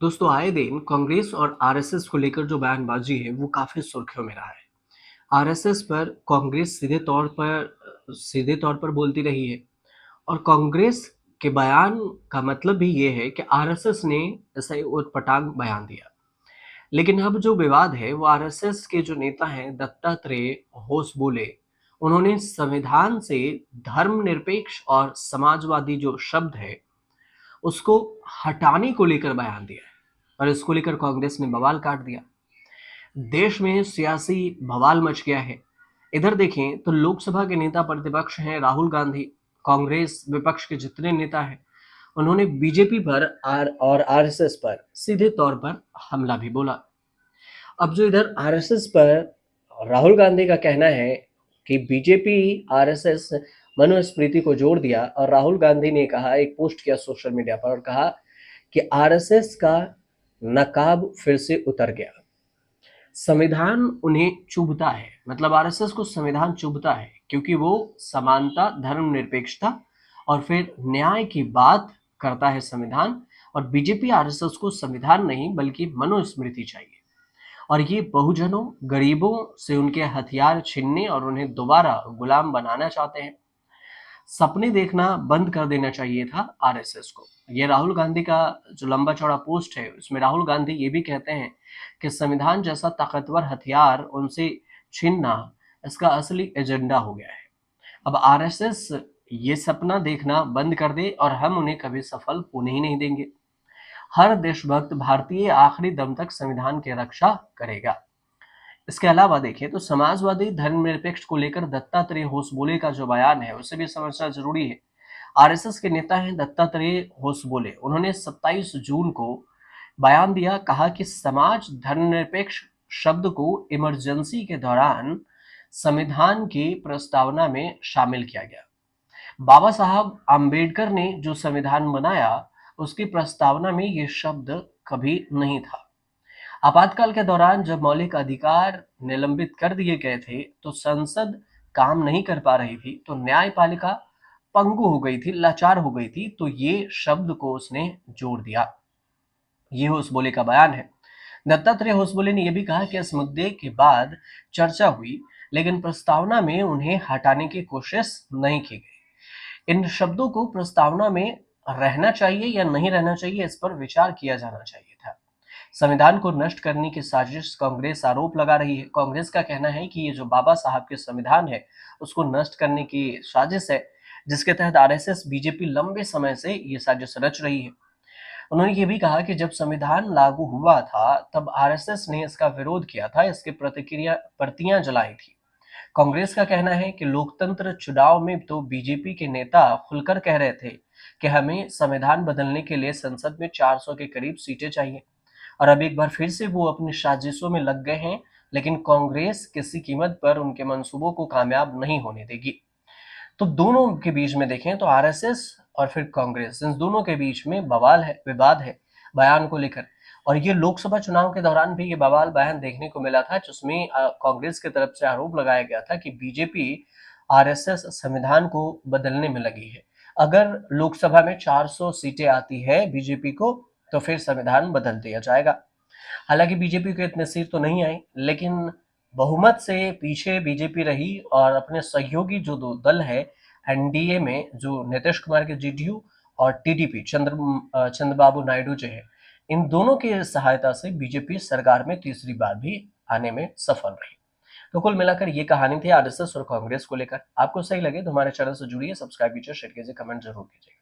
दोस्तों आए दिन कांग्रेस और आरएसएस को लेकर जो बयानबाजी है वो काफी सुर्खियों में रहा है। आरएसएस पर कांग्रेस सीधे तौर पर बोलती रही है और कांग्रेस के बयान का मतलब भी ये है कि आरएसएस ने ऐसा उटपटांग बयान दिया। लेकिन अब जो विवाद है वो आरएसएस के जो नेता हैं दत्तात्रेय होसबोले, उन्होंने संविधान से धर्मनिरपेक्ष और समाजवादी जो शब्द है उसको हटाने को लेकर बयान दिया है और इसको लेकर कांग्रेस ने बवाल काट दिया। देश में सियासी बवाल मच गया है। इधर देखें तो लोकसभा के नेता प्रतिपक्ष हैं राहुल गांधी, कांग्रेस विपक्ष के जितने नेता हैं उन्होंने बीजेपी पर और आरएसएस पर सीधे तौर पर हमला भी बोला। अब जो इधर आरएसएस पर राहुल गांधी का कहना है कि बीजेपी आरएसएस मनुस्मृति को जोड़ दिया और राहुल गांधी ने कहा, एक पोस्ट किया सोशल मीडिया पर और कहा कि आरएसएस का नकाब फिर से उतर गया। संविधान उन्हें चुभता है, मतलब आरएसएस को संविधान चुभता है क्योंकि वो समानता, धर्मनिरपेक्षता और फिर न्याय की बात करता है संविधान। और बीजेपी आरएसएस को संविधान नहीं बल्कि मनुस्मृति चाहिए और ये बहुजनों, गरीबों से उनके हथियार छीनने और उन्हें दोबारा गुलाम बनाना चाहते हैं। सपने देखना बंद कर देना चाहिए था आरएसएस को। ये राहुल गांधी का जो लंबा चौड़ा पोस्ट है उसमें राहुल गांधी ये भी कहते हैं कि संविधान जैसा ताकतवर हथियार उनसे छीनना इसका असली एजेंडा हो गया है। अब आरएसएस ये सपना देखना बंद कर दे और हम उन्हें कभी सफल होने ही नहीं देंगे। हर देशभक्त भारतीय आखिरी दम तक संविधान की रक्षा करेगा। इसके अलावा देखें तो समाजवादी धर्मनिरपेक्ष को लेकर दत्तात्रेय होसबोले का जो बयान है उसे भी समझना जरूरी है। आरएसएस के नेता हैं दत्तात्रेय होसबोले, उन्होंने 27 जून को बयान दिया, कहा कि समाज धर्मनिरपेक्ष शब्द को इमरजेंसी के दौरान संविधान की प्रस्तावना में शामिल किया गया। बाबा साहब आम्बेडकर ने जो संविधान बनाया उसकी प्रस्तावना में ये शब्द कभी नहीं था। आपातकाल के दौरान जब मौलिक अधिकार निलंबित कर दिए गए थे तो संसद काम नहीं कर पा रही थी, तो न्यायपालिका पंगु हो गई थी, लाचार हो गई थी, तो ये शब्द को उसने जोड़ दिया। ये होसबोले का बयान है। दत्तात्रेय होसबोले ने यह भी कहा कि इस मुद्दे के बाद चर्चा हुई लेकिन प्रस्तावना में उन्हें हटाने की कोशिश नहीं की गई। इन शब्दों को प्रस्तावना में रहना चाहिए या नहीं रहना चाहिए इस पर विचार किया जाना चाहिए था। संविधान को नष्ट करने की साजिश कांग्रेस आरोप लगा रही है। कांग्रेस का कहना है कि ये जो बाबा साहब के संविधान है उसको नष्ट करने की साजिश है, जिसके तहत आरएसएस बीजेपी लंबे समय से ये साजिश रच रही है। उन्होंने ये भी कहा कि जब संविधान लागू हुआ था तब आरएसएस ने इसका विरोध किया था, इसकी प्रतिक्रिया प्रतियां जलाई थी। कांग्रेस का कहना है कि लोकतंत्र चुनाव में तो बीजेपी के नेता खुलकर कह रहे थे कि हमें संविधान बदलने के लिए संसद में 400 के करीब सीटें चाहिए और अब एक बार फिर से वो अपनी साजिशों में लग गए हैं, लेकिन कांग्रेस किसी कीमत पर उनके मंसूबों को कामयाब नहीं होने देगी। तो दोनों के बीच में देखें तो आरएसएस और फिर कांग्रेस, इन दोनों के बीच में बवाल है, विवाद है बयान को लेकर। और ये लोकसभा चुनाव के दौरान भी ये बवाल बयान देखने को मिला था, जिसमें कांग्रेस की तरफ से आरोप लगाया गया था कि बीजेपी आरएसएस संविधान को बदलने में लगी है। अगर लोकसभा में 400 सीटें आती है बीजेपी को तो फिर संविधान बदल दिया जाएगा। हालांकि बीजेपी के इतने सीट तो नहीं आए, लेकिन बहुमत से पीछे बीजेपी रही और अपने सहयोगी जो दो दल है एनडीए में, जो नीतीश कुमार के जेडीयू और टीडीपी चंद्रबाबू नायडू जो है, इन दोनों की सहायता से बीजेपी सरकार में तीसरी बार भी आने में सफल रही। तो कुल मिलाकर ये कहानी थी आरएसएस और कांग्रेस को लेकर। आपको सही लगे तो हमारे चैनल से जुड़िए, सब्सक्राइब कीजिए, शेयर कीजिए, कमेंट जरूर कीजिए।